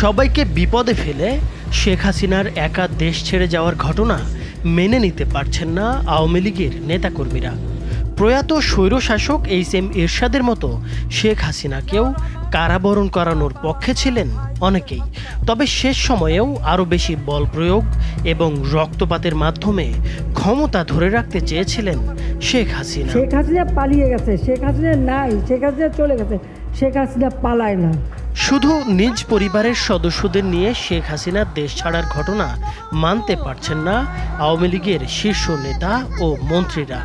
সবাইকে বিপদে ফেলে শেখ হাসিনার একা দেশ ছেড়ে যাওয়ার ঘটনা মেনে নিতে পারছেন না আওয়ামী লীগের নেতাকর্মীরা। প্রয়াত স্বৈরশাসক এইচ.এম. এরশাদের মতো শেখ হাসিনাকেও কারাবরণ করানোর পক্ষে ছিলেন অনেকেই। তবে শেষ সময়েও আরও বেশি বল প্রয়োগ এবং রক্তপাতের মাধ্যমে ক্ষমতা ধরে রাখতে চেয়েছিলেন শেখ হাসিনা। শেখ হাসিনা পালিয়ে গেছে, শেখ হাসিনা নাই, শেখ হাসিনা চলে গেছে, শেখ হাসিনা পালায় না। শুধু নিজ পরিবারের সদস্যদের নিয়ে শেখ হাসিনা দেশ ছাড়ার ঘটনা মানতে পারছেন না আওয়ামী লীগের শীর্ষ নেতা ও মন্ত্রীরা।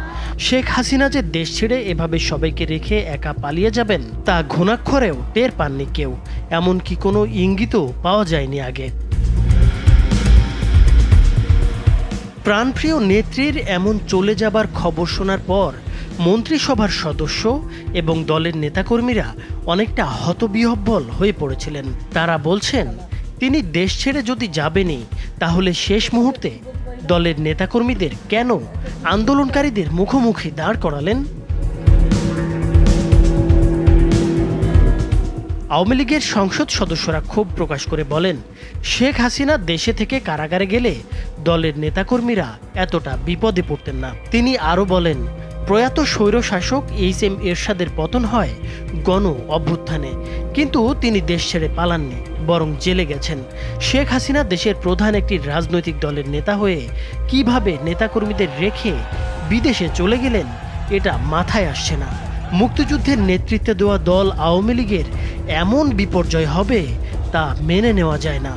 শেখ হাসিনা যে দেশ ছেড়ে এভাবে সবাইকে রেখে একা পালিয়ে যাবেন তা ঘুণাক্ষরেও টের পাননি কেউ, এমনকি কোনো ইঙ্গিতও পাওয়া যায়নি আগে। প্রাণপ্রিয় নেত্রীর এমন চলে যাবার খবর শোনার পর মন্ত্রিসভার সদস্য এবং দলের নেতাকর্মীরা অনেকটা হতবিহ্বল হয়ে পড়েছিলেন। তারা বলছেন, তিনি দেশ ছেড়ে যদি যাবেনই তাহলে শেষ মুহূর্তে দলের নেতাকর্মীদের কেন আন্দোলনকারীদের মুখোমুখি দাঁড় করালেন? আওয়ামী লীগের সংসদ সদস্যরা ক্ষোভ প্রকাশ করে বলেন, শেখ হাসিনা দেশে থেকে কারাগারে গেলে দলের নেতাকর্মীরা এতটা বিপদে পড়তেন না। তিনি আরও বলেন, প্রয়াত স্বৈরশাসক এইচ.এম. এরশাদের পতন হয় গণ অভ্যুত্থানে, কিন্তু তিনি দেশ ছেড়ে পালাননি, বরং জেলে গেছেন। শেখ হাসিনা দেশের প্রধান একটি রাজনৈতিক দলের নেতা হয়ে কিভাবে নেতাকর্মীদের রেখে বিদেশে চলে গেলেন এটা মাথায় আসছে না। মুক্তিযুদ্ধের নেতৃত্বে দেওয়া দল আওয়ামী লীগের এমন বিপর্যয় হবে তা মেনে নেওয়া যায় না।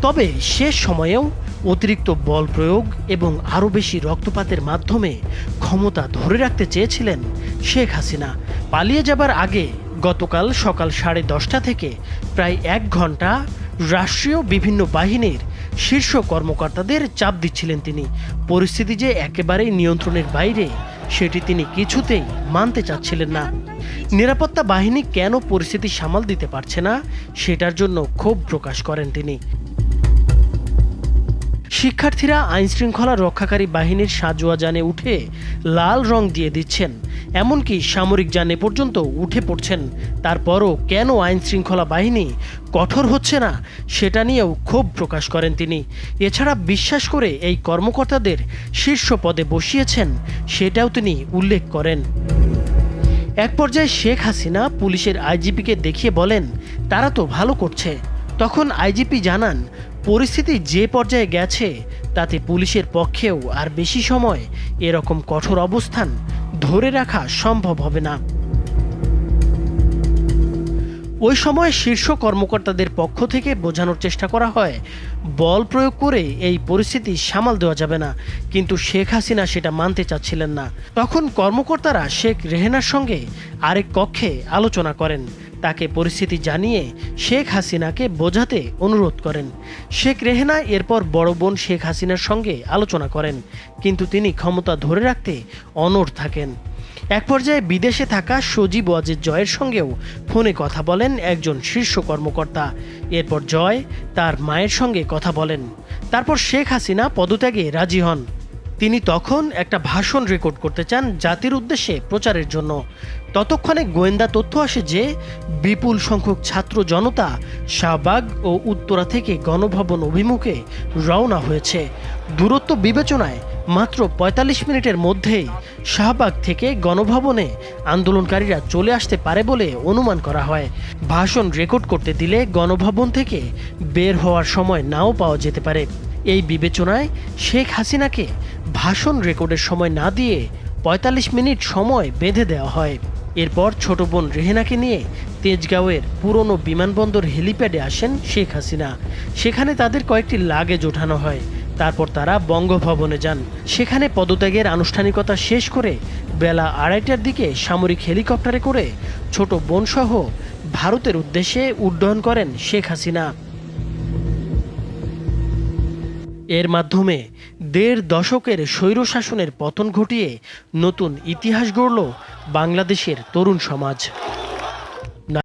তবে শেষ সময়েও অতিরিক্ত বল প্রয়োগ এবং আরও বেশি রক্তপাতের মাধ্যমে ক্ষমতা ধরে রাখতে চেয়েছিলেন শেখ হাসিনা। পালিয়ে যাবার আগে গতকাল সকাল 10:30 থেকে প্রায় 1 ঘন্টা রাষ্ট্রীয় বিভিন্ন বাহিনীর শীর্ষ কর্মকর্তাদের চাপ দিচ্ছিলেন তিনি। পরিস্থিতি যে একেবারেই নিয়ন্ত্রণের বাইরে সেটি তিনি কিছুতেই মানতে চাচ্ছিলেন না। নিরাপত্তা বাহিনী কেন পরিস্থিতি সামাল দিতে পারছে না সেটার জন্য ক্ষোভ প্রকাশ করেন তিনি। শিক্ষার্থীরা আইনশৃঙ্খলা রক্ষাকারী বাহিনীর সাজোয়া যানে উঠে লাল রং দিয়ে দিচ্ছেন, এমনকি সামরিক যানে পর্যন্ত উঠে পড়ছেন। তারপরও কেন আইনশৃঙ্খলা বাহিনী কঠোর হচ্ছে না সেটা নিয়েও ক্ষোভ প্রকাশ করেন তিনি। এছাড়া বিশ্বাস করে এই কর্মকর্তাদের শীর্ষ পদে বসিয়েছেন সেটাও তিনি উল্লেখ করেন। এক পর্যায়ে শেখ হাসিনা পুলিশের আইজিপিকে দেখিয়ে বলেন, তারা তো ভালো করছে। তখন আইজিপি জানান, পরিস্থিতি যে পর্যায়ে গেছে তাতে পুলিশের পক্ষেও আর বেশি সময় এরকম কঠোর অবস্থান ধরে রাখা সম্ভব হবে না। ওই সময় শীর্ষ কর্মকর্তাদের পক্ষ থেকে বোঝানোর চেষ্টা করা হয়, বল প্রয়োগ করে এই পরিস্থিতি সামাল দেওয়া যাবে না, কিন্তু শেখ হাসিনা সেটা মানতে চাচ্ছিলেন না। তখন কর্মকর্তারা শেখ রেহেনার সঙ্গে আরেক কক্ষে আলোচনা করেন। তাকে পরিস্থিতি জানিয়ে শেখ হাসিনাকে বোঝাতে অনুরোধ করেন। শেখ রেহেনা এরপর বড় বোন শেখ হাসিনার সঙ্গে আলোচনা করেন, কিন্তু তিনি ক্ষমতা ধরে রাখতে অনড় থাকেন। এক পর্যায়ে বিদেশে থাকা সজীব ওয়াজেদ জয়ের সঙ্গেও ফোনে কথা বলেন একজন শীর্ষ কর্মকর্তা। এরপর জয় তার মায়ের সঙ্গে কথা বলেন। তারপর শেখ হাসিনা পদত্যাগে রাজি হন। তিনি তখন একটা ভাষণ রেকর্ড করতে চান জাতির উদ্দেশ্যে প্রচারের জন্য। ততক্ষণে গোয়েন্দা তথ্য আসে যে বিপুল সংখ্যক ছাত্র জনতা শাহবাগ ও উত্তরা থেকে গণভবন অভিমুখে রওনা হয়েছে। দূরত্ব বিবেচনায় মাত্র 45 মিনিটের মধ্যেই শাহবাগ থেকে গণভবনে আন্দোলনকারীরা চলে আসতে পারে বলে অনুমান করা হয়। ভাষণ রেকর্ড করতে দিলে গণভবন থেকে বের হওয়ার সময় নাও পাওয়া যেতে পারে। এই বিবেচনায় শেখ হাসিনাকে ভাষণ রেকর্ডের সময় না দিয়ে 45 মিনিট সময় বেঁধে দেওয়া হয়। এরপর ছোট বোন রেহেনাকে নিয়ে তেজগাঁওয়ের পুরনো বিমানবন্দর হেলিপ্যাডে আসেন শেখ হাসিনা। সেখানে তাদের কয়েকটি লাগেজ ওঠানো হয়। তারপর তারা বঙ্গভবনে যান। সেখানে পদত্যাগের আনুষ্ঠানিকতা শেষ করে বেলা 2:30টার দিকে সামরিক হেলিকপ্টারে করে ছোট বোনসহ ভারতের উদ্দেশ্যে উড্ডয়ন করেন শেখ হাসিনা। এর মাধ্যমে 1.5 দশকের স্বৈরশাসনের পতন ঘটিয়ে নতুন ইতিহাস গড়ল বাংলাদেশের তরুণ সমাজ।